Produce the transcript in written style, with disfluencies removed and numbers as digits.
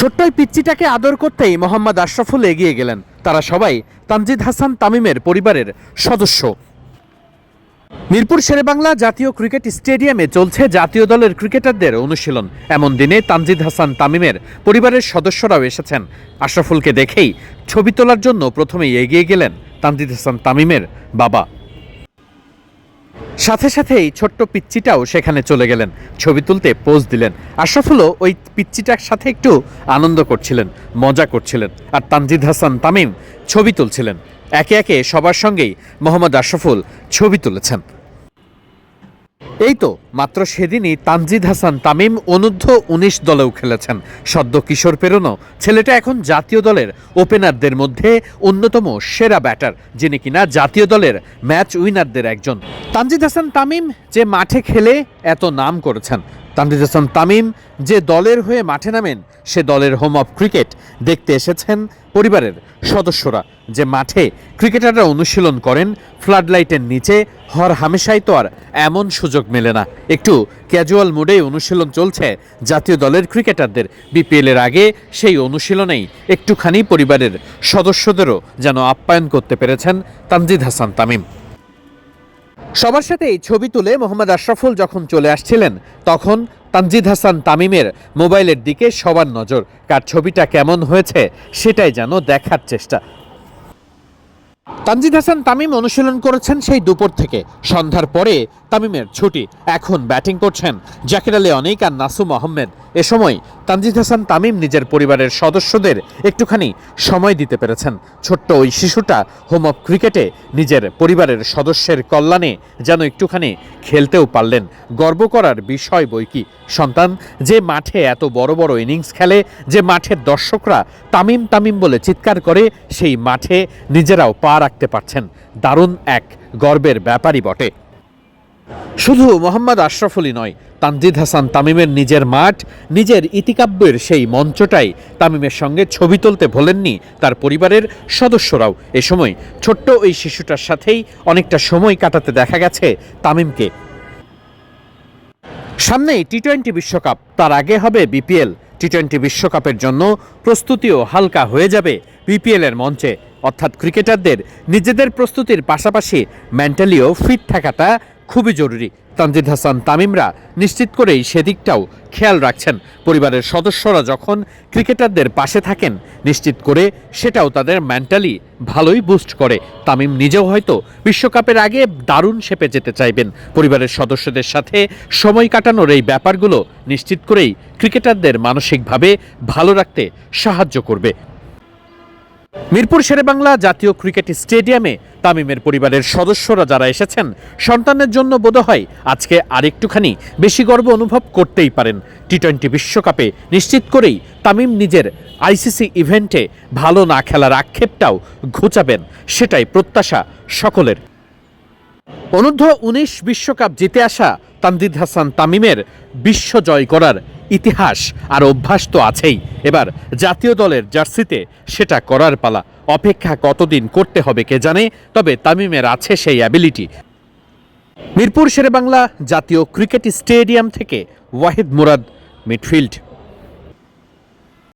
ছোট্ট এই পিচ্চিটাকে আদর করতেই মোহাম্মদ আশরাফুল এগিয়ে গেলেন। তারা সবাই তানজিদ হাসান তামিমের পরিবারের সদস্য। মিরপুর শেরেবাংলা জাতীয় ক্রিকেট স্টেডিয়ামে চলছে জাতীয় দলের ক্রিকেটারদের অনুশীলন। এমন দিনে তানজিদ হাসান তামিমের পরিবারের সদস্যরাও এসেছেন। আশরাফুলকে দেখেই ছবি তোলার জন্য প্রথমেই এগিয়ে গেলেন তানজিদ হাসান তামিমের বাবা। সাথে সাথেই ছোট্ট পিচ্চিটাও সেখানে চলে গেলেন, ছবি তুলতে পোজ দিলেন। আশরাফুলও ওই পিচ্চিটার সাথে একটু আনন্দ করছিলেন, মজা করছিলেন, আর তানজিদ হাসান তামিম ছবি তুলছিলেন। একে একে সবার সঙ্গেই মোহাম্মদ আশরাফুল ছবি তুলেছেন। এই তো মাত্র সেদিনই তানজিদ হাসান তামিম অনূর্ধ্ব-19 দলেও খেলেছেন। সদ্য কিশোর পেরোনো ছেলেটা এখন জাতীয় দলের ওপেনারদের মধ্যে অন্যতম সেরা ব্যাটার, যিনি কিনা জাতীয় দলের ম্যাচ উইনারদের একজন। তানজিদ হাসান তামিম যে মাঠে খেলে এত নাম করেছেন, তানজিদ হাসান তামিম যে দলের হয়ে মাঠে নামেন, সে দলের হোম অফ ক্রিকেট দেখতে এসেছেন পরিবারের সদস্যরা। যে মাঠে ক্রিকেটাররা অনুশীলন করেন ফ্লাড লাইটের নিচে, হর হামেশাই তো আর এমন সুযোগ মেলে না। একটু ক্যাজুয়াল মুডেই অনুশীলন চলছে জাতীয় দলের ক্রিকেটারদের। বিপিএলের আগে সেই অনুশীলনেই একটুখানি পরিবারের সদস্যদেরও যেন আপ্যায়ন করতে পেরেছেন তানজিদ হাসান তামিম। সবার সাথেই ছবি তুলে মোহাম্মদ আশরাফুল যখন চলে আসছিলেন, তখন তানজিদ হাসান তামিমের মোবাইলের দিকে সবার নজর। কার ছবিটা কেমন হয়েছে সেটাই যেন দেখার চেষ্টা। তানজিদ হাসান তামিম অনুশীলন করেছেন সেই দুপুর থেকে। সন্ধ্যার পরে তামিমের ছুটি। এখন ব্যাটিং করছেন জাকির আলী অনিক আর নাসুম আহমেদ। এ সময় তানজিদ হাসান তামিম নিজের পরিবারের সদস্যদের একটুখানি সময় দিতে পেরেছেন। ছোট্ট ওই শিশুটা হোম অফ ক্রিকেটে নিজের পরিবারের সদস্যের কল্যাণে যেন একটুখানি খেলতেও পারলেন। গর্ব করার বিষয় বই কি। সন্তান যে মাঠে এত বড় বড় ইনিংস খেলে, যে মাঠের দর্শকরা তামিম তামিম বলে চিৎকার করে, সেই মাঠে নিজেরাও পা রাখতে পারছেন, দারুণ এক গর্বের ব্যাপারই বটে। শুধু মোহাম্মদ আশরাফুলই নয়, তানজিদ হাসান তামিমের নিজের মাঠ, নিজের ইতিকাব্যের সেই মঞ্চটাই তামিমের সঙ্গে ছবি তুলতে ভোলেননি তার পরিবারের সদস্যরাও। এ সময় ছোট্ট ওই শিশুটার সাথেই অনেকটা সময় কাটাতে দেখা গেছে তামিমকে। সামনেই টি-20 বিশ্বকাপ, তার আগে হবে বিপিএল। টি-20 বিশ্বকাপের জন্য প্রস্তুতিও হালকা হয়ে যাবে বিপিএলের মঞ্চে। অর্থাৎ ক্রিকেটারদের নিজেদের প্রস্তুতির পাশাপাশি মেন্টালিও ফিট থাকাটা খুবই জরুরি। তানজিদ হাসান তামিমরা নিশ্চিত করেই সেদিকটাও খেয়াল রাখছেন। পরিবারের সদস্যরা যখন ক্রিকেটারদের পাশে থাকেন, নিশ্চিত করে সেটাও তাদের মেন্টালি ভালোই বুস্ট করে। তামিম নিজেও হয়তো বিশ্বকাপের আগে দারুণ শেপে যেতে চাইবেন। পরিবারের সদস্যদের সাথে সময় কাটানোর এই ব্যাপারগুলো নিশ্চিত করেই ক্রিকেটারদের মানসিকভাবে ভালো রাখতে সাহায্য করবে। মিরপুর শেরেবাংলা জাতীয় ক্রিকেট স্টেডিয়ামে তামিমের পরিবারের সদস্যরা যারা এসেছেন, সন্তানের জন্য বোধহয় আজকে আরেকটুখানি বেশি গর্ব অনুভব করতেই পারেন। টি-20 বিশ্বকাপে নিশ্চিত করেই তামিম নিজের আইসিসি ইভেন্টে ভালো না খেলার আক্ষেপটাও ঘুচাবেন, সেটাই প্রত্যাশা সকলের। অনূর্ধ্ব-19 বিশ্বকাপ জিতে আসা তানজিদ হাসান তামিমের বিশ্ব জয় করার ইতিহাস আর অভ্যাস তো আছেই। এবার জাতীয় দলের জার্সিতে সেটা করার পালা। অপেক্ষা কতদিন করতে হবে কে জানে, তবে তামিমের আছে সেই অ্যাবিলিটি। মিরপুর শেরেবাংলা জাতীয় ক্রিকেট স্টেডিয়াম থেকে ওয়াহিদ মুরাদ, মিডফিল্ড।